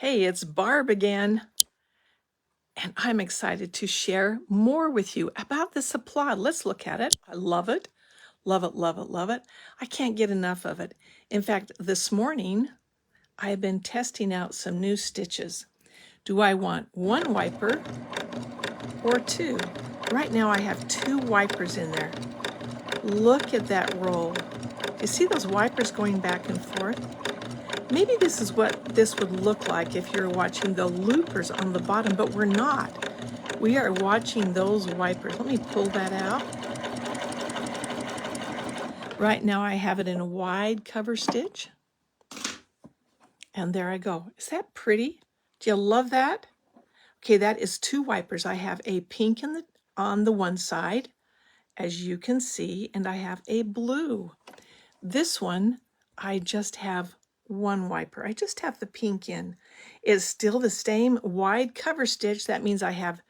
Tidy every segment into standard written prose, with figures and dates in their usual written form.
Hey, it's Barb again, and I'm excited to share more with you about this Applaud. Let's look at it. I love it. Love it, love it, love it. I can't get enough of it. In fact, this morning, I've been testing out some new stitches. Do I want one wiper or two? Right now, I have two wipers in there. Look at that roll. You see those wipers going back and forth? Maybe this is what this would look like if you're watching the loopers on the bottom, but we're not. We are watching those wipers. Let me pull that out. Right now I have it in a wide cover stitch. And there I go. Is that pretty? Do you love that? Okay, that is two wipers. I have a pink on the one side, as you can see, and I have a blue. This one, I just have one wiper. I just have the pink in. It's still the same wide cover stitch. That means I have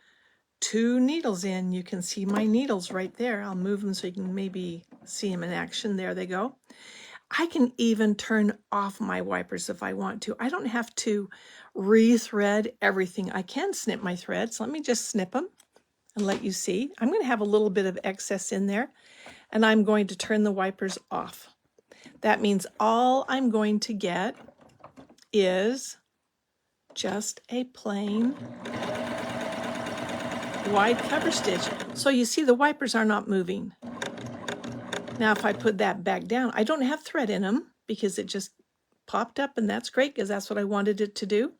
two needles in. You can see my needles right there. I'll move them so you can maybe see them in action. There they go. I can even turn off my wipers if I want to. I don't have to rethread everything. I can snip my threads. Let me just snip them and let you see. I'm going to have a little bit of excess in there, and I'm going to turn the wipers off. That means all I'm going to get is just a plain wide cover stitch. So you see the wipers are not moving. Now if I put that back down, I don't have thread in them because it just popped up, and that's great because that's what I wanted it to do.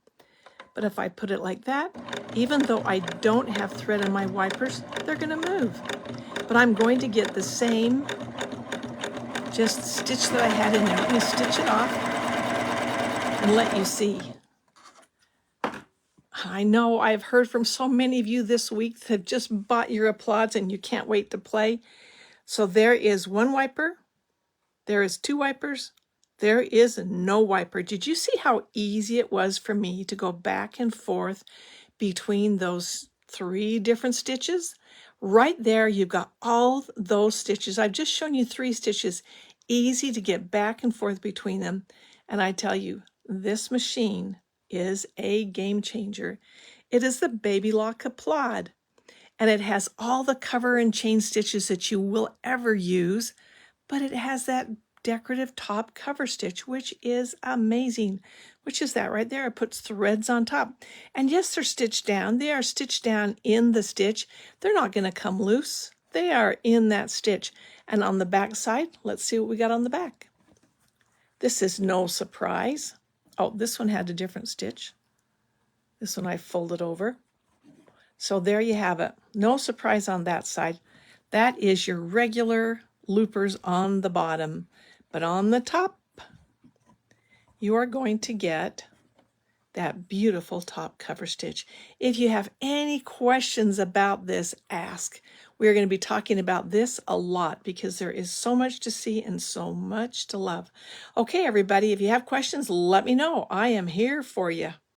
But if I put it like that, even though I don't have thread in my wipers, they're going to move. But I'm going to get the same just stitch that I had in there. Let me stitch it off and let you see. I know I've heard from so many of you this week that have just bought your Applauds and you can't wait to play. So there is one wiper, there is two wipers, there is no wiper. Did you see how easy it was for me to go back and forth between those three different stitches? Right there, you've got all those stitches. I've just shown you three stitches, easy to get back and forth between them. And I tell you, this machine is a game changer. It is the Baby Lock Applaud, and it has all the cover and chain stitches that you will ever use, but it has that decorative top cover stitch, which is amazing. Which is that right there? It puts threads on top. And yes, they're stitched down. They are stitched down in the stitch. They're not going to come loose. They are in that stitch. And on the back side, let's see what we got on the back. This is no surprise. Oh, this one had a different stitch. This one I folded over. So there you have it. No surprise on that side. That is your regular loopers on the bottom. But on the top, you are going to get that beautiful top cover stitch. If you have any questions about this, ask. We're going to be talking about this a lot because there is so much to see and so much to love. Okay, everybody, if you have questions, let me know. I am here for you.